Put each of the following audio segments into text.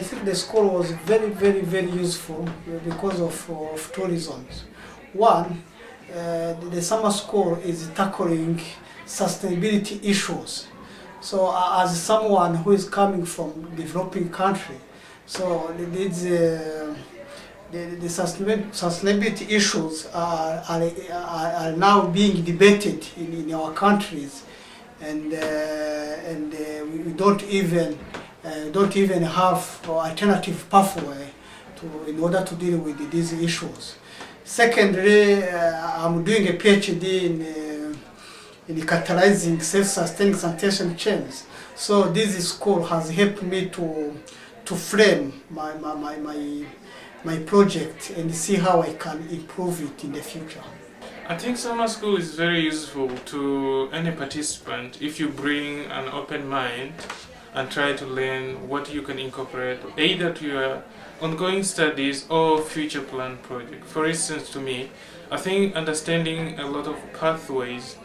I think the school was very useful because of two reasons. One, the summer school is tackling sustainability issues. So as someone who is coming from developing country, so the sustainability issues are now being debated in our countries, and we don't even have alternative pathway in order to deal with these issues. Secondly, I'm doing a PhD in catalyzing self-sustaining sanitation chains. So this school has helped me to frame my project and see how I can improve it in the future. I think summer school is very useful to any participant if you bring an open mind and try to learn what you can incorporate either to your ongoing studies or future plan project. For instance, to me, I think understanding a lot of pathways,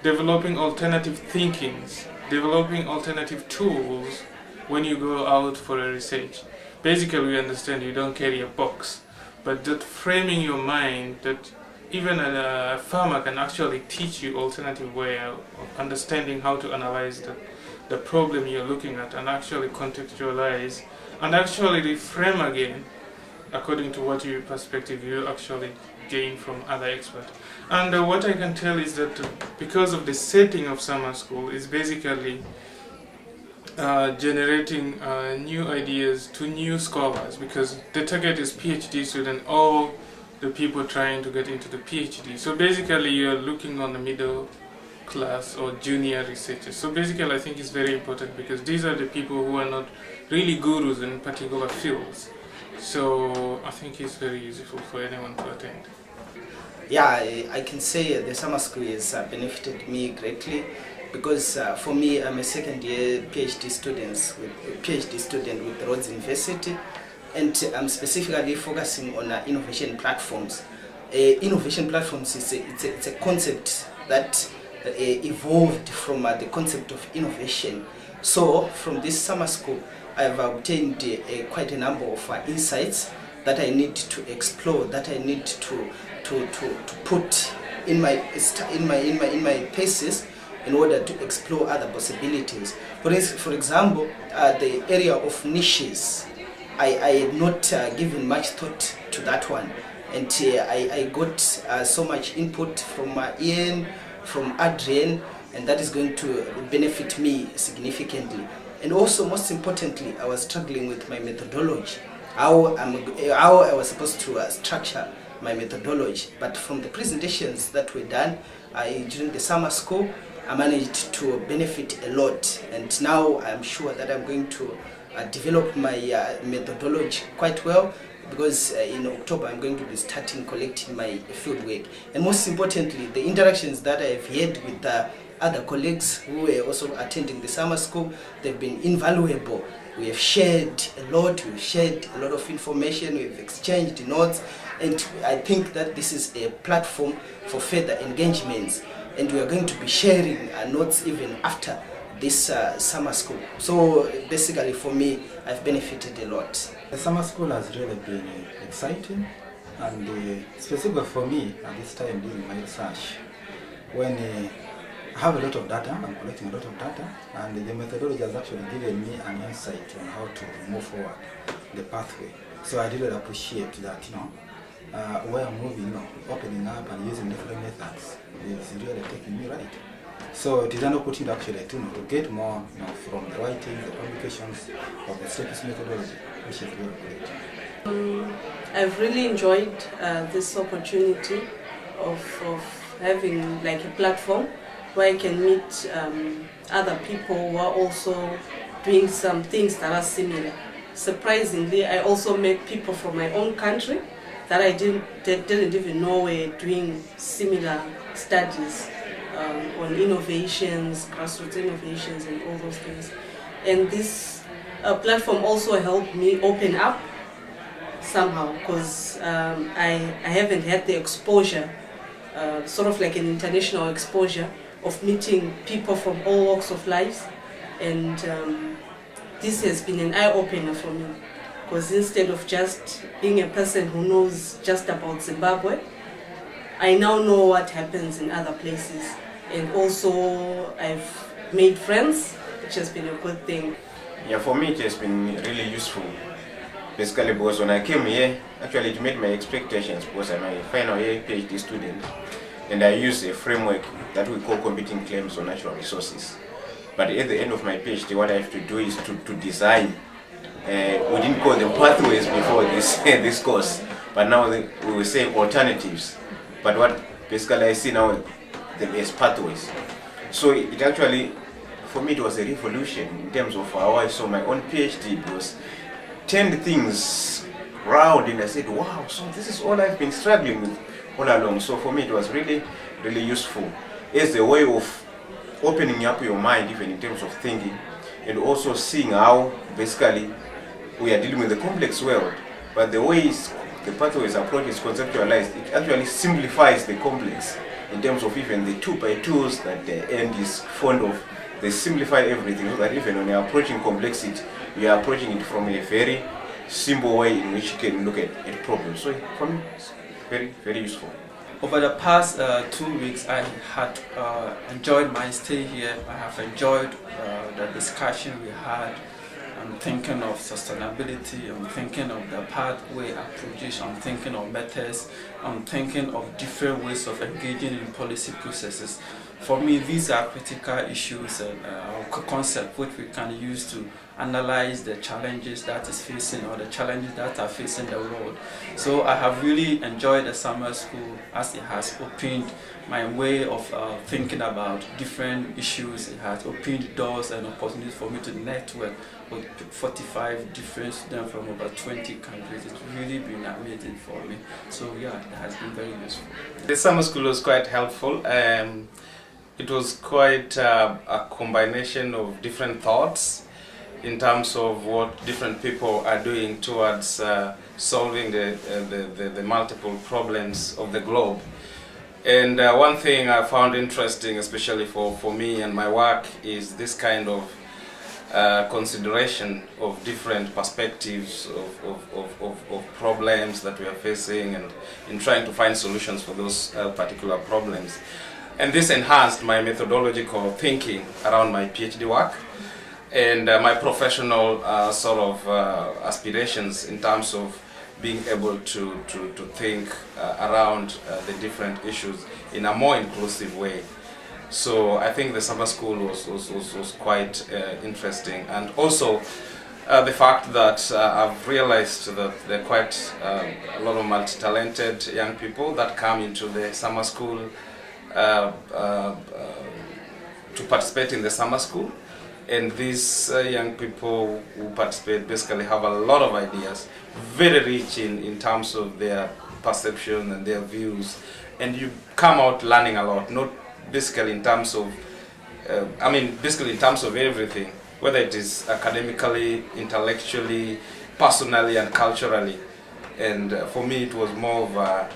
developing alternative thinkings, developing alternative tools when you go out for a research. Basically, we understand you don't carry a box, but that framing your mind that even a farmer can actually teach you alternative way of understanding how to analyze the problem you're looking at and actually contextualize and actually reframe again according to what your perspective you actually gain from other experts. And what I can tell is that because of the setting of summer school is basically generating new ideas to new scholars, because the target is PhD students, all the people trying to get into the PhD. So basically you're looking on the middle class or junior researchers. So basically I think it's very important because these are the people who are not really gurus in particular fields. So I think it's very useful for anyone to attend. Yeah, I can say the summer school has benefited me greatly because for me, I'm a second year PhD student with Rhodes University, and I'm specifically focusing on innovation platforms. Innovation platforms it's a concept that evolved from the concept of innovation. So from this summer school, I've obtained quite a number of insights that I need to explore, that I need to put in my thesis in order to explore other possibilities. For example, the area of niches, I had not given much thought to that one, and I got so much input from Ian, from Adrian, and that is going to benefit me significantly. And also, most importantly, I was struggling with my methodology, how I was supposed to structure my methodology. But from the presentations that were done during the summer school, I managed to benefit a lot, and now I'm sure that I'm going to develop my methodology quite well, because in October I'm going to be starting collecting my field work. And most importantly, the interactions that I've had with other colleagues who were also attending the summer school, they've been invaluable. We have shared a lot, we've shared a lot of information, we've exchanged notes, and I think that this is a platform for further engagements, and we are going to be sharing notes even after this summer school. So basically for me, I've benefited a lot. The summer school has really been exciting, and specifically for me at this time doing my research, when I have a lot of data, I'm collecting a lot of data, and the methodology has actually given me an insight on how to move forward the pathway. So I really appreciate that, where I'm moving, opening up and using different methods is really taking me right. So it is an opportunity actually to get more from the writing, the publications of the STEPIS methodology, which is really great. I've really enjoyed this opportunity of having like a platform where I can meet other people who are also doing some things that are similar. Surprisingly, I also met people from my own country that I didn't even know were doing similar studies on innovations, grassroots innovations and all those things. And this platform also helped me open up somehow, because I haven't had the exposure, sort of like an international exposure of meeting people from all walks of life, and this has been an eye-opener for me. because instead of just being a person who knows just about Zimbabwe, I now know what happens in other places, and also I've made friends, which has been a good thing. Yeah, for me it has been really useful, basically because when I came here, actually it met my expectations because I'm a final year PhD student and I use a framework that we call competing claims on natural resources. But at the end of my PhD, what I have to do is to design, we didn't call them pathways before this, this course, but now we were saying alternatives. But what basically I see now, there's pathways. So it actually, for me it was a revolution in terms of how I saw my own PhD. It was 10 things round and I said, wow, so this is all I've been struggling with all along. So for me it was really, really useful as a way of opening up your mind, even in terms of thinking, and also seeing how basically we are dealing with a complex world, but the ways the pathways approach is conceptualized, it actually simplifies the complex in terms of even the 2x2s that the end is fond of. They simplify everything so that even when you're approaching complexity, you are approaching it from a very simple way in which you can look at problems. So for me, it's very, very useful. Over the past 2 weeks, I had enjoyed my stay here. I have enjoyed the discussion we had. I'm thinking of sustainability, I'm thinking of the pathway approaches, I'm thinking of methods, I'm thinking of different ways of engaging in policy processes. For me, these are critical issues and concepts which we can use to analyze the challenges that is facing or the challenges that are facing the world. So I have really enjoyed the summer school as it has opened my way of thinking about different issues. It has opened doors and opportunities for me to network with 45 different students from over 20 countries. It's really been amazing for me. So yeah, it has been very useful. The summer school was quite helpful. It was quite a combination of different thoughts in terms of what different people are doing towards solving the multiple problems of the globe. And one thing I found interesting, especially for me and my work, is this kind of consideration of different perspectives of problems that we are facing and in trying to find solutions for those particular problems. And this enhanced my methodological thinking around my PhD work and my professional sort of aspirations in terms of being able to think around the different issues in a more inclusive way. So I think the summer school was quite interesting, and also the fact that I've realized that there are quite a lot of multi-talented young people that come into the summer school to participate in the summer school. And these young people who participate basically have a lot of ideas, very rich in terms of their perception and their views, and you come out learning a lot, not basically in terms of, basically in terms of everything, whether it is academically, intellectually, personally and culturally. And for me it was more of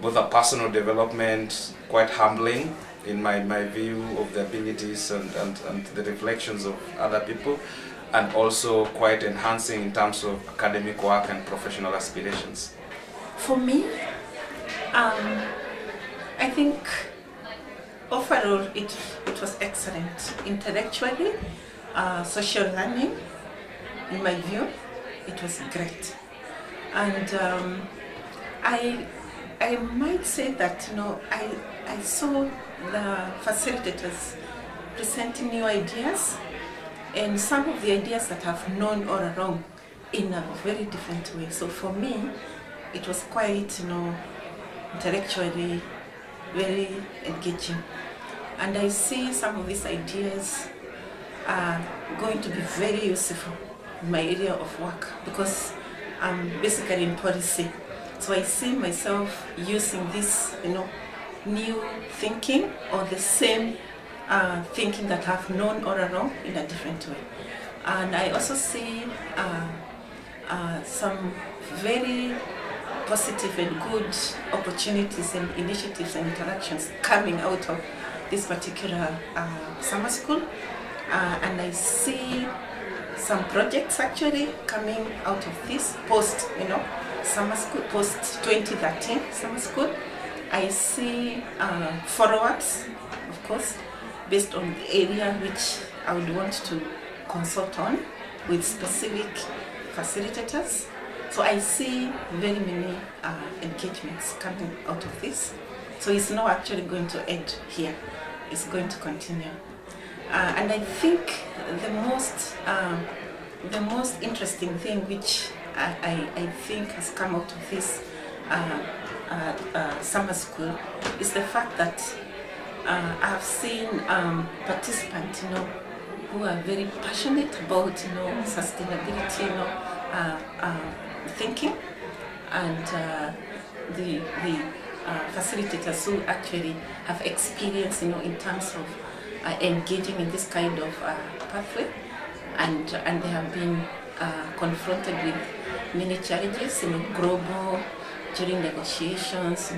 both a personal development, quite humbling in my view of the abilities and the reflections of other people, and also quite enhancing in terms of academic work and professional aspirations. For me, I think overall it was excellent. Intellectually, social learning, in my view, it was great. And I might say that, I saw the facilitators presenting new ideas, and some of the ideas that I've known all along in a very different way. So for me, it was quite, intellectually very engaging. And I see some of these ideas are going to be very useful in my area of work, because I'm basically in policy. So I see myself using this, new thinking or the same thinking that I've known all along in a different way. And I also see some very positive and good opportunities and initiatives and interactions coming out of this particular summer school. And I see some projects actually coming out of this post, summer school, post 2013 summer school. I see follow-ups, of course, based on the area which I would want to consult on with specific facilitators. So I see very many engagements coming out of this. So it's not actually going to end here. It's going to continue. And I think the most interesting thing which I think has come out of this summer school is the fact that I've seen participants, who are very passionate about, sustainability, thinking, and the facilitators who actually have experience, in terms of engaging in this kind of pathway, and they have been confronted with many challenges, global, during negotiations,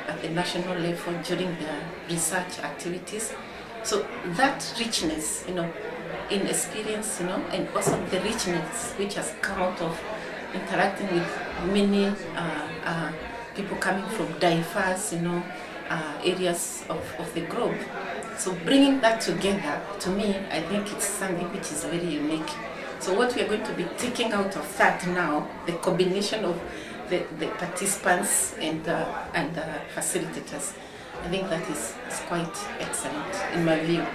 at the national level, during the research activities. So that richness, in experience, and also the richness which has come out of interacting with many people coming from diverse, areas of the globe. So bringing that together, to me, I think it's something which is very unique. So what we are going to be taking out of that now, the combination of the participants and the facilitators, I think that is quite excellent in my view.